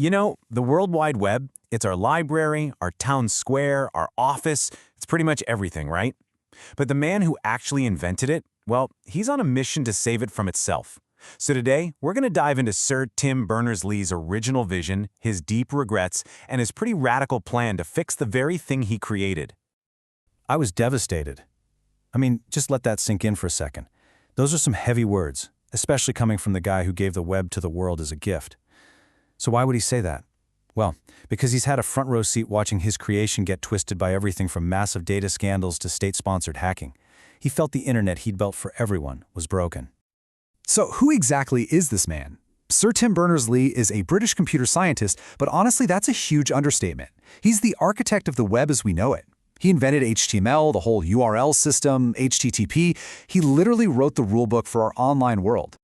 You know, the World Wide Web, it's our library, our town square, our office, it's pretty much everything, right? But the man who actually invented it, well, he's on a mission to save it from itself. So today, we're going to dive into Sir Tim Berners-Lee's original vision, his deep regrets, and his pretty radical plan to fix the very thing he created. I was devastated. I mean, just let that sink in for a second. Those are some heavy words, especially coming from the guy who gave the web to the world as a gift. So why would he say that? Well, because he's had a front row seat watching his creation get twisted by everything from massive data scandals to state-sponsored hacking. He felt the internet he'd built for everyone was broken. So who exactly is this man? Sir Tim Berners-Lee is a British computer scientist, but honestly, that's a huge understatement. He's the architect of the web as we know it. He invented HTML, the whole URL system, HTTP. He literally wrote the rulebook for our online world.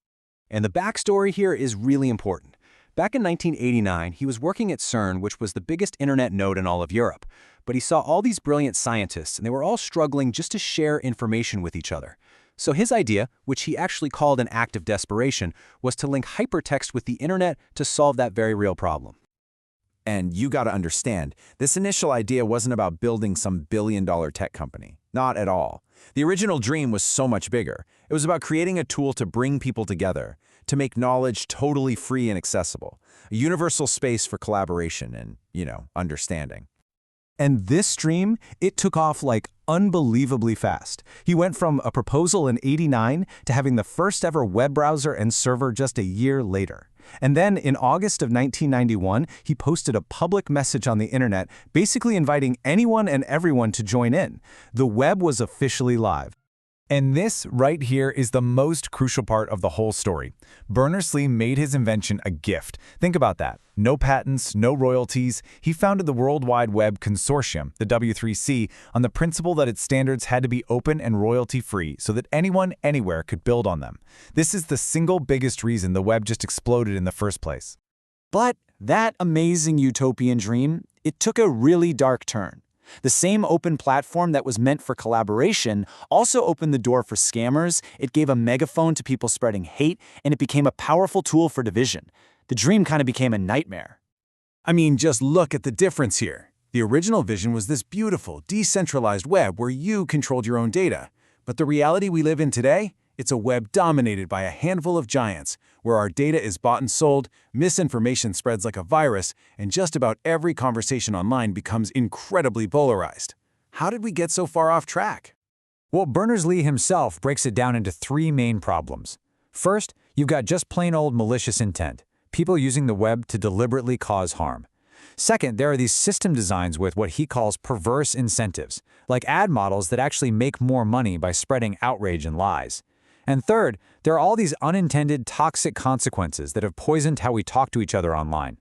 And the backstory here is really important. Back in 1989, he was working at CERN, which was the biggest internet node in all of Europe. But he saw all these brilliant scientists, and they were all struggling just to share information with each other. So his idea, which he actually called an act of desperation, was to link hypertext with the internet to solve that very real problem. And you gotta understand, this initial idea wasn't about building some billion-dollar tech company. Not at all. The original dream was so much bigger. It was about creating a tool to bring people together, to make knowledge totally free and accessible, a universal space for collaboration and, understanding. And this dream, it took off like unbelievably fast. He went from a proposal in '89 to having the first ever web browser and server just a year later. And then in August of 1991, he posted a public message on the internet, basically inviting anyone and everyone to join in. The web was officially live. And this right here is the most crucial part of the whole story. Berners-Lee made his invention a gift. Think about that. No patents, no royalties. He founded the World Wide Web Consortium, the W3C, on the principle that its standards had to be open and royalty-free so that anyone, anywhere could build on them. This is the single biggest reason the web just exploded in the first place. But that amazing utopian dream, it took a really dark turn. The same open platform that was meant for collaboration also opened the door for scammers, it gave a megaphone to people spreading hate, and it became a powerful tool for division. The dream kind of became a nightmare. I mean, just look at the difference here. The original vision was this beautiful, decentralized web where you controlled your own data. But the reality we live in today? It's a web dominated by a handful of giants, where our data is bought and sold, misinformation spreads like a virus, and just about every conversation online becomes incredibly polarized. How did we get so far off track? Well, Berners-Lee himself breaks it down into three main problems. First, you've got just plain old malicious intent, people using the web to deliberately cause harm. Second, there are these system designs with what he calls perverse incentives, like ad models that actually make more money by spreading outrage and lies. And third, there are all these unintended toxic consequences that have poisoned how we talk to each other online.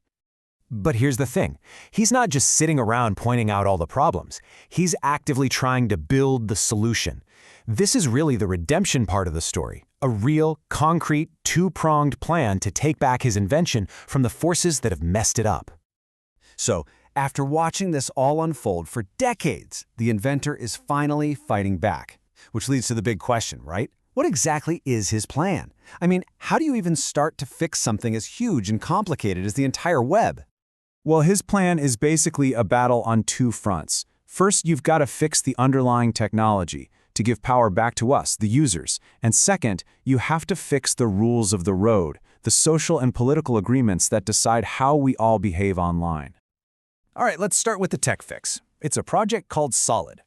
But here's the thing. He's not just sitting around pointing out all the problems. He's actively trying to build the solution. This is really the redemption part of the story, a real, concrete, two-pronged plan to take back his invention from the forces that have messed it up. So, after watching this all unfold for decades, the inventor is finally fighting back. Which leads to the big question, right? What exactly is his plan? I mean, how do you even start to fix something as huge and complicated as the entire web? Well, his plan is basically a battle on two fronts. First, you've got to fix the underlying technology to give power back to us, the users. And second, you have to fix the rules of the road, the social and political agreements that decide how we all behave online. All right, let's start with the tech fix. It's a project called Solid.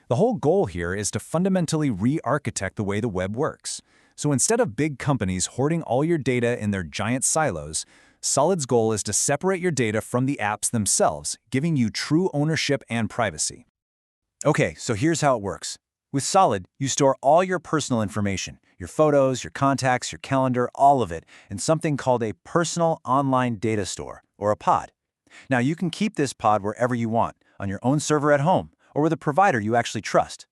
The whole goal here is to fundamentally re-architect the way the web works. So instead of big companies hoarding all your data in their giant silos, Solid's goal is to separate your data from the apps themselves, giving you true ownership and privacy. Okay, so here's how it works. With Solid, you store all your personal information, your photos, your contacts, your calendar, all of it, in something called a personal online data store, or a pod. Now you can keep this pod wherever you want, on your own server at home, or with a provider you actually trust.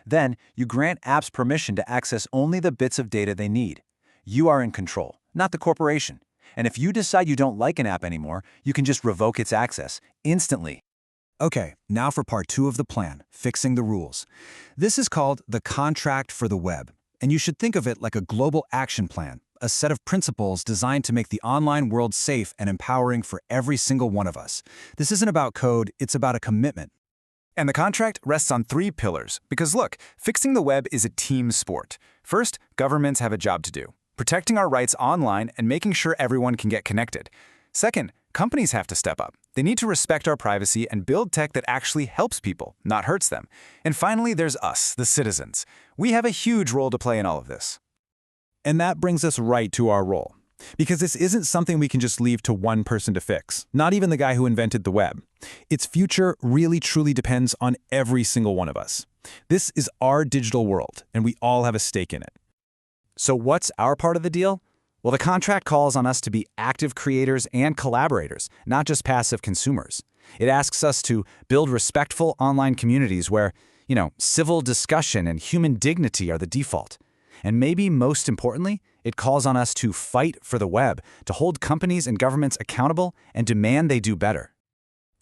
Then, you grant apps permission to access only the bits of data they need. You are in control, not the corporation. And if you decide you don't like an app anymore, you can just revoke its access, instantly. Okay, now for part 2 of the plan, fixing the rules. This is called the contract for the web, and you should think of it like a global action plan, a set of principles designed to make the online world safe and empowering for every single one of us. This isn't about code, it's about a commitment. And the contract rests on 3 pillars, because look, fixing the web is a team sport. First, governments have a job to do, protecting our rights online and making sure everyone can get connected. Second, companies have to step up. They need to respect our privacy and build tech that actually helps people, not hurts them. And finally, there's us, the citizens. We have a huge role to play in all of this. And that brings us right to our role. Because this isn't something we can just leave to one person to fix, not even the guy who invented the web. Its future really truly depends on every single one of us. This is our digital world, and we all have a stake in it. So what's our part of the deal? Well, the contract calls on us to be active creators and collaborators, not just passive consumers. It asks us to build respectful online communities where, civil discussion and human dignity are the default. And maybe most importantly, it calls on us to fight for the web, to hold companies and governments accountable and demand they do better.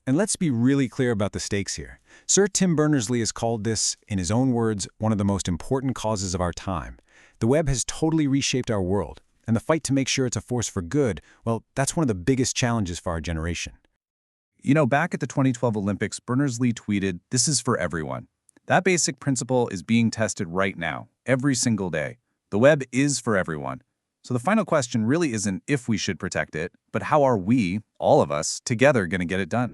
And let's be really clear about the stakes here. Sir Tim Berners-Lee has called this, in his own words, one of the most important causes of our time. The web has totally reshaped our world, and the fight to make sure it's a force for good, well, that's one of the biggest challenges for our generation. Back at the 2012 Olympics, Berners-Lee tweeted, "This is for everyone." That basic principle is being tested right now, every single day. The web is for everyone. So the final question really isn't if we should protect it, but how are we, all of us, together going to get it done?